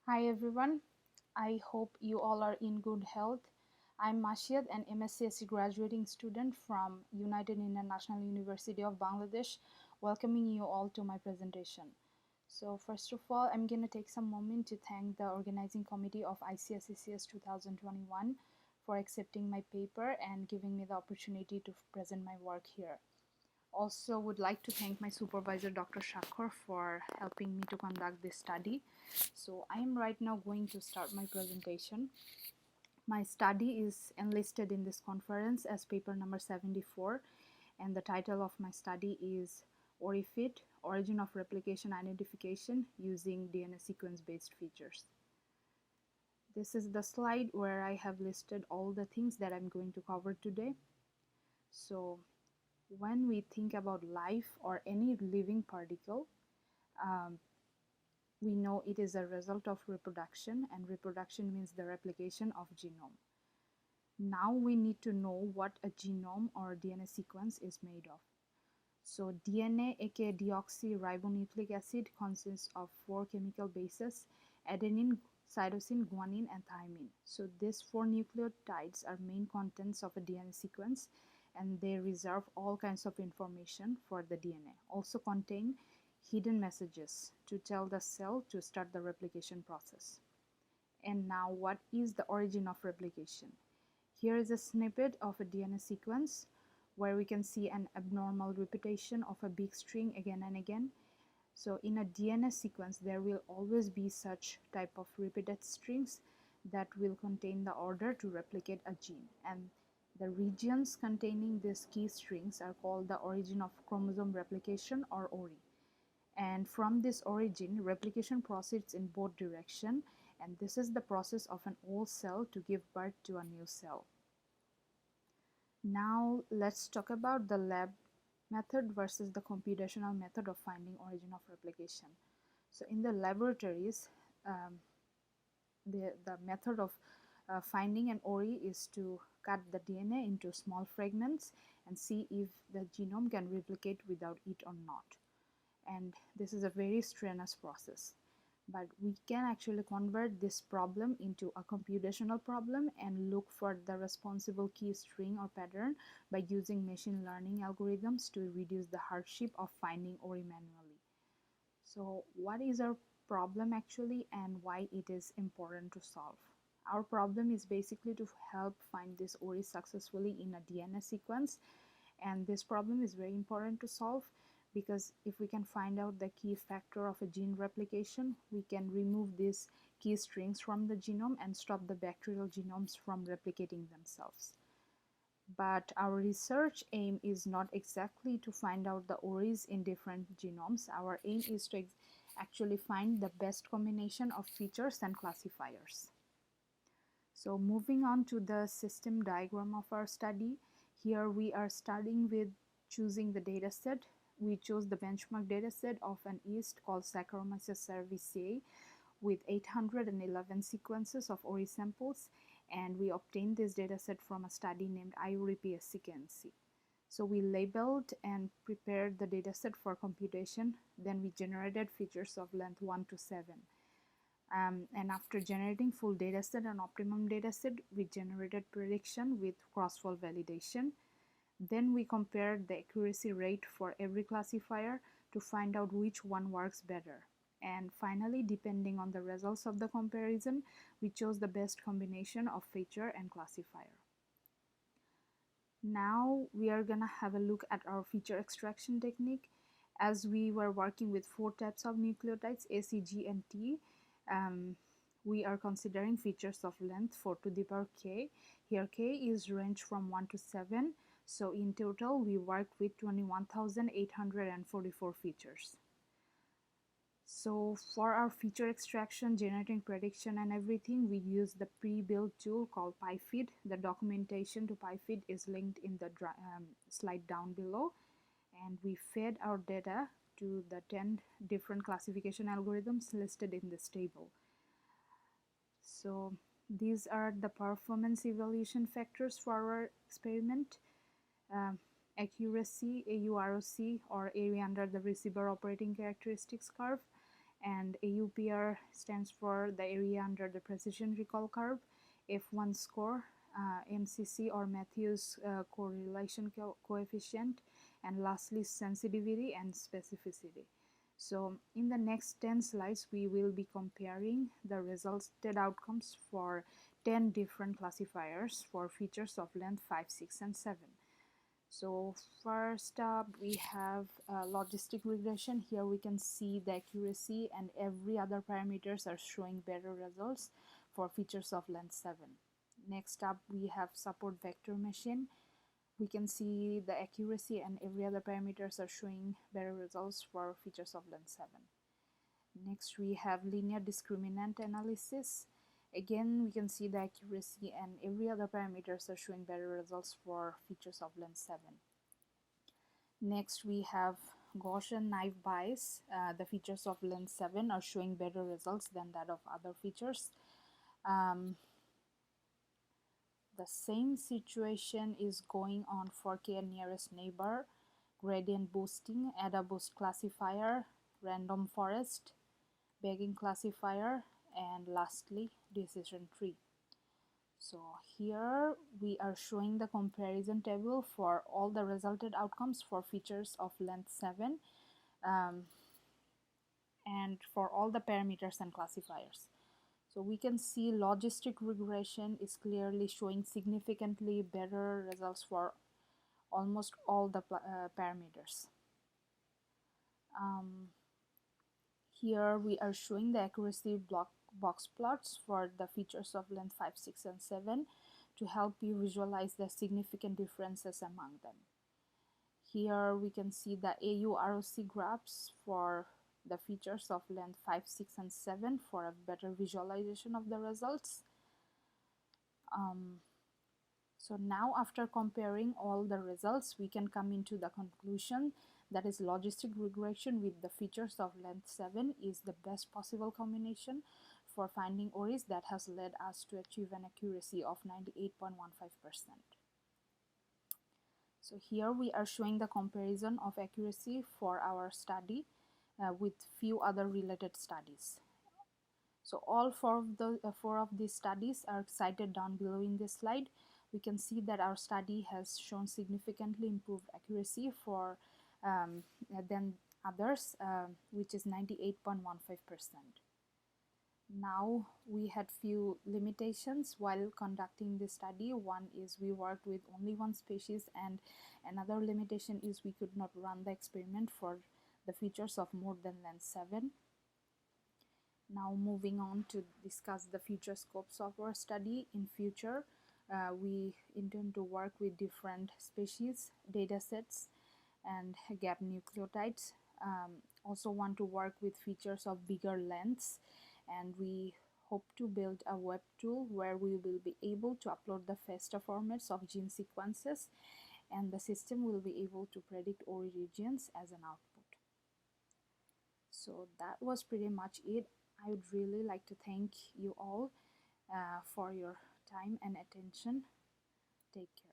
Hi everyone, I hope you all are in good health. I'm Mashiad, an MSc graduating student from United International University of Bangladesh, welcoming you all to my presentation. So first of all, I'm going to take some moment to thank the organizing committee of ICSCCS 2021 for accepting my paper and giving me the opportunity to present my work here. Also would like to thank my supervisor Dr. Shakhar for helping me to conduct this study. So I am right now going to start my presentation. My study is enlisted in this conference as paper number 74, and the title of my study is OriFeat, Origin of Replication Identification Using DNA Sequence-Based Features. This is the slide where I have listed all the things that I'm going to cover today. So when we think about life or any living particle, um, we know it is a result of reproduction, and reproduction means the replication of genome. Now we need to know what a genome or DNA sequence is made of. So DNA, aka deoxyribonucleic acid, consists of 4 chemical bases: adenine, cytosine, guanine, and thymine. So these 4 nucleotides are main contents of a DNA sequence, and they reserve all kinds of information for the DNA. Also contain hidden messages to tell the cell to start the replication process. And now, what is the origin of replication? Here is a snippet of a DNA sequence where we can see an abnormal repetition of a big string again and again. So in a DNA sequence, there will always be such type of repeated strings that will contain the order to replicate a gene. And the regions containing these key strings are called the origin of chromosome replication, or ORI. And from this origin, replication proceeds in both directions, and this is the process of an old cell to give birth to a new cell. Now let's talk about the lab method versus the computational method of finding origin of replication. So in the laboratories, the method of finding an ORI is to cut the DNA into small fragments and see if the genome can replicate without it or not. And this is a very strenuous process, but we can actually convert this problem into a computational problem and look for the responsible key string or pattern by using machine learning algorithms to reduce the hardship of finding ORI manually. So what is our problem actually, and why it is important to solve? Our problem is basically to help find this ORI successfully in a DNA sequence, and this problem is very important to solve because if we can find out the key factor of a gene replication, we can remove these key strings from the genome and stop the bacterial genomes from replicating themselves. But our research aim is not exactly to find out the ORIs in different genomes. Our aim is to actually find the best combination of features and classifiers. So moving on to the system diagram of our study, here we are starting with choosing the dataset. We chose the benchmark dataset of an yeast called Saccharomyces cerevisiae with 811 sequences of ORI samples, and we obtained this dataset from a study named IURIPSC. So we labeled and prepared the dataset for computation. Then we generated features of length 1 to 7. And after generating full dataset and optimum dataset, we generated prediction with cross-fault validation. Then we compared the accuracy rate for every classifier to find out which one works better. And finally, depending on the results of the comparison, we chose the best combination of feature and classifier. Now we are gonna have a look at our feature extraction technique. As we were working with 4 types of nucleotides, A, C, G, and T, we are considering features of length 4 to the power k. Here k is range from 1 to 7. So in total, we worked with 21,844 features. So for our feature extraction, generating prediction and everything, we use the pre-built tool called PyFeed. The documentation to PyFeed is linked in the slide down below. And we fed our data to the 10 different classification algorithms listed in this table. So these are the performance evaluation factors for our experiment. Accuracy, AUROC, or area under the receiver operating characteristics curve, and AUPR stands for the area under the precision recall curve, F1 score, MCC or Matthews correlation coefficient, and lastly sensitivity and specificity. So in the next 10 slides, we will be comparing the resulted outcomes for 10 different classifiers for features of length 5, 6, and 7. So first up, we have logistic regression. Here we can see the accuracy and every other parameters are showing better results for features of length 7. Next up, we have support vector machine. We can see the accuracy and every other parameters are showing better results for features of length 7. Next, we have linear discriminant analysis. Again, we can see the accuracy and every other parameters are showing better results for features of length 7. Next, we have Gaussian knife bias. The features of length 7 are showing better results than that of other features. The same situation is going on for K nearest neighbor, gradient boosting, AdaBoost classifier, random forest, Bagging classifier, and lastly decision tree. So here we are showing the comparison table for all the resulted outcomes for features of length 7 and for all the parameters and classifiers. So we can see logistic regression is clearly showing significantly better results for almost all the parameters. Here we are showing the accuracy box plots for the features of length 5, 6, and 7 to help you visualize the significant differences among them. Here we can see the AU-ROC graphs for the features of length 5, 6, and 7 for a better visualization of the results. So now after comparing all the results, we can come into the conclusion that is logistic regression with the features of length 7 is the best possible combination for finding ORIs that has led us to achieve an accuracy of 98.15%. So here we are showing the comparison of accuracy for our study with few other related studies. So all four of these studies are cited down below in this slide. We can see that our study has shown significantly improved accuracy for than others, which is 98.15%. Now we had few limitations while conducting this study. One is we worked with only one species, and another limitation is we could not run the experiment for the features of more than length 7. Now moving on to discuss the future scopes of our study. In future, we intend to work with different species, data sets, and gap nucleotides. Also want to work with features of bigger lengths, and we hope to build a web tool where we will be able to upload the FASTA formats of gene sequences, and the system will be able to predict ORI regions as an output. So that was pretty much it. I would really like to thank you all for your time and attention. Take care.